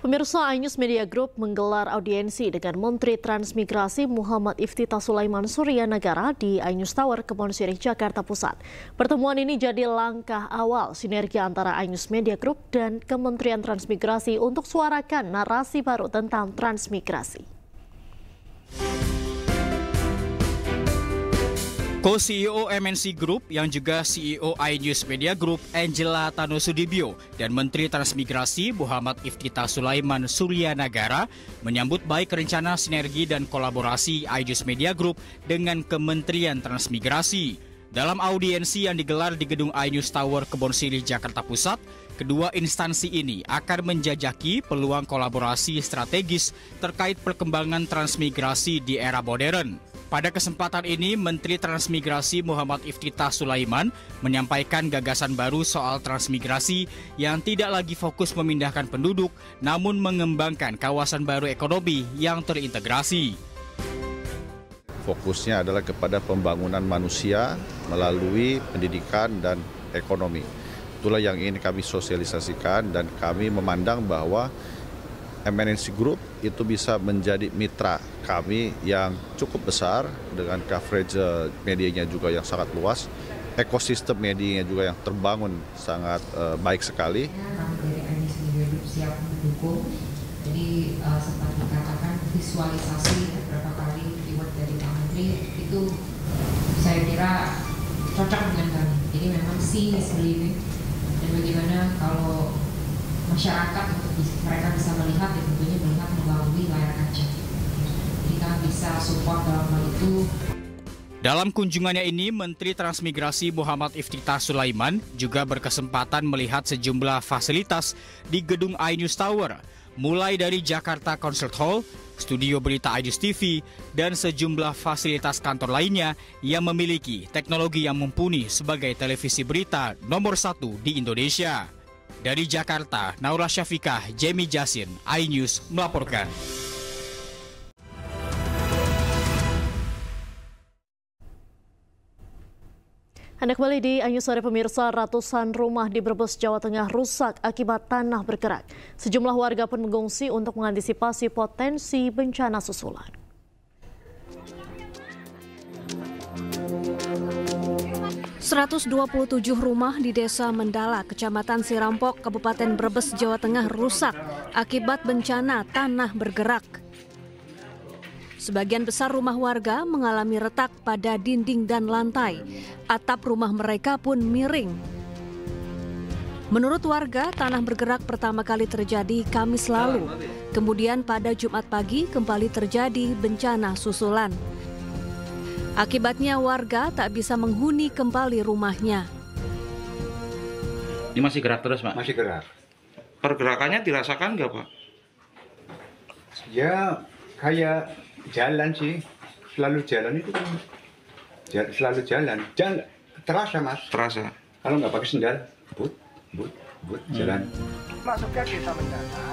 Pemirsa, iNews Media Group menggelar audiensi dengan Menteri Transmigrasi Muhammad Iftithar Sulaiman Suryanagara di iNews Tower, Kebon Sirih, Jakarta Pusat. Pertemuan ini jadi langkah awal sinergi antara iNews Media Group dan Kementerian Transmigrasi untuk suarakan narasi baru tentang transmigrasi. Co-CEO MNC Group yang juga CEO iNews Media Group Angela Tano-Sudibyo dan Menteri Transmigrasi Muhammad Iftithar Sulaiman Suryanagara menyambut baik rencana sinergi dan kolaborasi iNews Media Group dengan Kementerian Transmigrasi. Dalam audiensi yang digelar di gedung iNews Tower Kebon Sirih, Jakarta Pusat, kedua instansi ini akan menjajaki peluang kolaborasi strategis terkait perkembangan transmigrasi di era modern. Pada kesempatan ini, Menteri Transmigrasi Muhammad Iftithar Sulaiman menyampaikan gagasan baru soal transmigrasi yang tidak lagi fokus memindahkan penduduk, namun mengembangkan kawasan baru ekonomi yang terintegrasi. Fokusnya adalah kepada pembangunan manusia melalui pendidikan dan ekonomi. Itulah yang ingin kami sosialisasikan dan kami memandang bahwa MNC Group itu bisa menjadi mitra kami yang cukup besar dengan coverage medianya juga yang sangat luas, ekosistem medianya juga yang terbangun sangat baik sekali. Kami dari MNC Media Group siap mendukung, jadi sempat dikatakan visualisasi beberapa kali keyword dari Pak Menteri itu saya kira cocok dengan kami. Jadi memang seeing is believing, dan bagaimana kalau masyarakat mereka bisa melihat, ya tentunya melihat melalui layar kaca. Kita bisa support dalam hal itu. Dalam kunjungannya ini, Menteri Transmigrasi Muhammad Iftithar Sulaiman juga berkesempatan melihat sejumlah fasilitas di gedung iNews Tower, mulai dari Jakarta Concert Hall, studio berita iNews TV, dan sejumlah fasilitas kantor lainnya yang memiliki teknologi yang mumpuni sebagai televisi berita nomor 1 di Indonesia. Dari Jakarta, Naura Syafikah, Jamie Jasin, iNews melaporkan. Anda kembali di iNews Sore pemirsa. Ratusan rumah di Brebes, Jawa Tengah rusak akibat tanah bergerak. Sejumlah warga pun mengungsi untuk mengantisipasi potensi bencana susulan. ...127 rumah di Desa Mendala, Kecamatan Sirampok, Kabupaten Brebes, Jawa Tengah rusak akibat bencana tanah bergerak. Sebagian besar rumah warga mengalami retak pada dinding dan lantai. Atap rumah mereka pun miring. Menurut warga, tanah bergerak pertama kali terjadi Kamis lalu. Kemudian pada Jumat pagi kembali terjadi bencana susulan. Akibatnya warga tak bisa menghuni kembali rumahnya. Ini masih gerak terus, Pak? Masih gerak. Pergerakannya dirasakan nggak, Pak? Ya, kayak jalan sih. Selalu jalan itu kan. Selalu jalan. Jalan terasa, Mas. Terasa. Kalau nggak pakai sendal, but, jalan.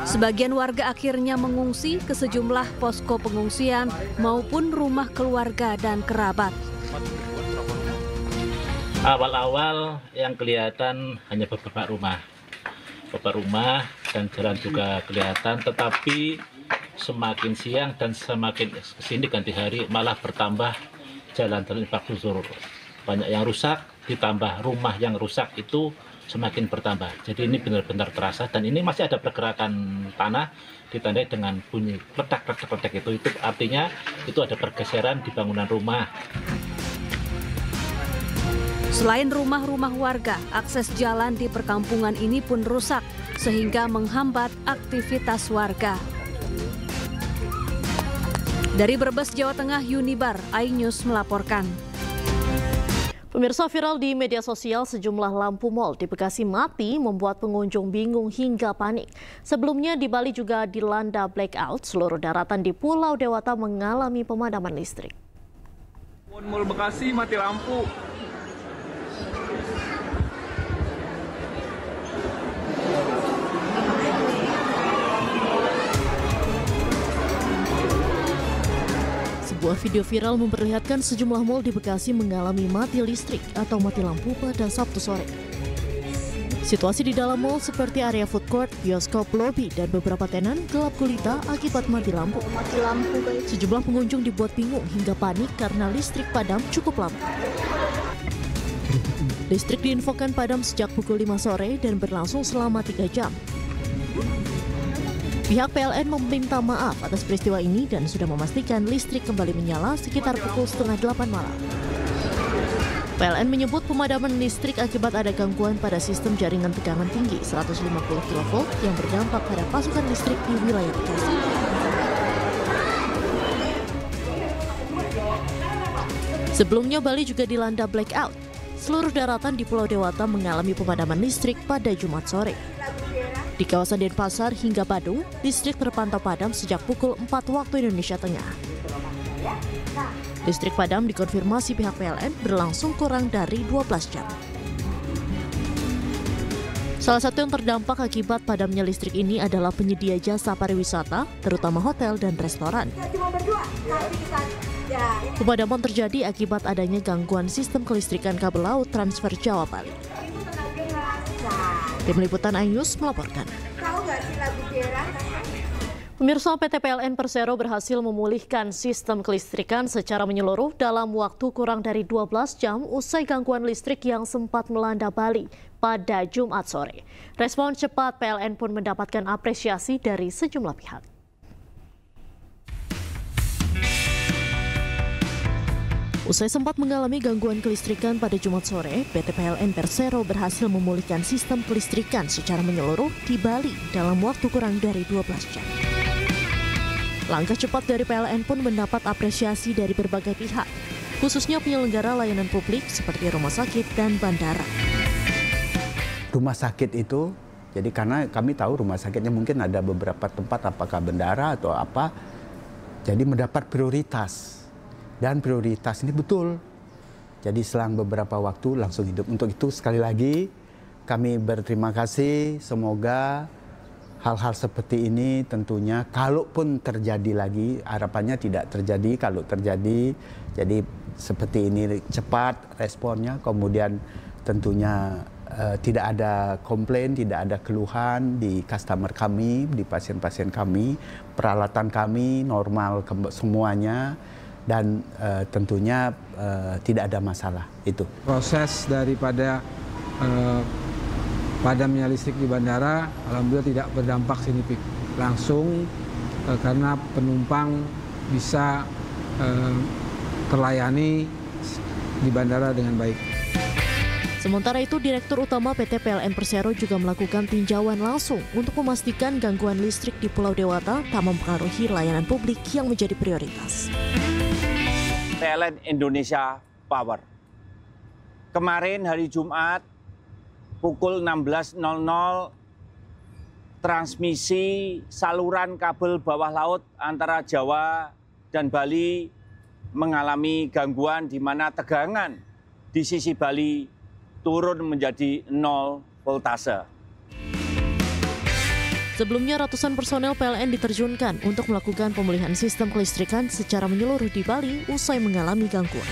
Sebagian warga akhirnya mengungsi ke sejumlah posko pengungsian maupun rumah keluarga dan kerabat. Awal-awal yang kelihatan hanya beberapa rumah dan jalan juga kelihatan, tetapi semakin siang dan semakin kesini ganti hari malah bertambah jalan-jalan infrastruktur. Banyak yang rusak, ditambah rumah yang rusak itu semakin bertambah. Jadi ini benar-benar terasa, dan ini masih ada pergerakan tanah ditandai dengan bunyi ledak-ledak itu artinya itu ada pergeseran di bangunan rumah. Selain rumah-rumah warga, akses jalan di perkampungan ini pun rusak sehingga menghambat aktivitas warga. Dari Brebes, Jawa Tengah, Yunibar, iNews melaporkan. Pemirsa, viral di media sosial, sejumlah lampu mal di Bekasi mati membuat pengunjung bingung hingga panik. Sebelumnya di Bali juga dilanda blackout, seluruh daratan di Pulau Dewata mengalami pemadaman listrik. Mall Bekasi mati lampu. Sebuah video viral memperlihatkan sejumlah mal di Bekasi mengalami mati listrik atau mati lampu pada Sabtu sore. Situasi di dalam mal seperti area food court, bioskop, lobi, dan beberapa tenan gelap gulita akibat mati lampu. Sejumlah pengunjung dibuat bingung hingga panik karena listrik padam cukup lama. Listrik diinfokan padam sejak pukul 5 sore dan berlangsung selama 3 jam. Pihak PLN meminta maaf atas peristiwa ini dan sudah memastikan listrik kembali menyala sekitar pukul 7:30 malam. PLN menyebut pemadaman listrik akibat ada gangguan pada sistem jaringan tegangan tinggi 150 kV yang berdampak pada pasokan listrik di wilayah Bekasi. Sebelumnya Bali juga dilanda blackout. Seluruh daratan di Pulau Dewata mengalami pemadaman listrik pada Jumat sore. Di kawasan Denpasar hingga Badung, listrik terpantau padam sejak pukul 4 waktu Indonesia Tengah. Listrik padam dikonfirmasi pihak PLN berlangsung kurang dari 12 jam. Salah satu yang terdampak akibat padamnya listrik ini adalah penyedia jasa pariwisata, terutama hotel dan restoran. Pemadaman terjadi akibat adanya gangguan sistem kelistrikan kabel laut transfer Jawa Bali. Tim Liputan iNews melaporkan. Pemirsa, PT PLN Persero berhasil memulihkan sistem kelistrikan secara menyeluruh dalam waktu kurang dari 12 jam usai gangguan listrik yang sempat melanda Bali pada Jumat sore. Respon cepat PLN pun mendapatkan apresiasi dari sejumlah pihak. Usai sempat mengalami gangguan kelistrikan pada Jumat sore, PT PLN Persero berhasil memulihkan sistem kelistrikan secara menyeluruh di Bali dalam waktu kurang dari 12 jam. Langkah cepat dari PLN pun mendapat apresiasi dari berbagai pihak, khususnya penyelenggara layanan publik seperti rumah sakit dan bandara. Rumah sakit itu, jadi karena kami tahu rumah sakitnya mungkin ada beberapa tempat, apakah bandara atau apa, jadi mendapat prioritas. Dan prioritas ini betul. Jadi selang beberapa waktu langsung hidup. Untuk itu sekali lagi kami berterima kasih. Semoga hal-hal seperti ini tentunya kalaupun terjadi lagi, harapannya tidak terjadi. Kalau terjadi, jadi seperti ini cepat responnya. Kemudian tentunya tidak ada komplain, tidak ada keluhan di customer kami, di pasien-pasien kami. Peralatan kami normal semuanya. Dan tentunya tidak ada masalah itu. Proses daripada padamnya listrik di bandara, alhamdulillah tidak berdampak signifikan langsung karena penumpang bisa terlayani di bandara dengan baik. Sementara itu, Direktur Utama PT PLN Persero juga melakukan tinjauan langsung untuk memastikan gangguan listrik di Pulau Dewata tak mempengaruhi layanan publik yang menjadi prioritas. PLN Indonesia Power. Kemarin hari Jumat pukul 16.00 transmisi saluran kabel bawah laut antara Jawa dan Bali mengalami gangguan di mana tegangan di sisi Bali turun menjadi 0 voltase. Sebelumnya ratusan personel PLN diterjunkan untuk melakukan pemulihan sistem kelistrikan secara menyeluruh di Bali usai mengalami gangguan.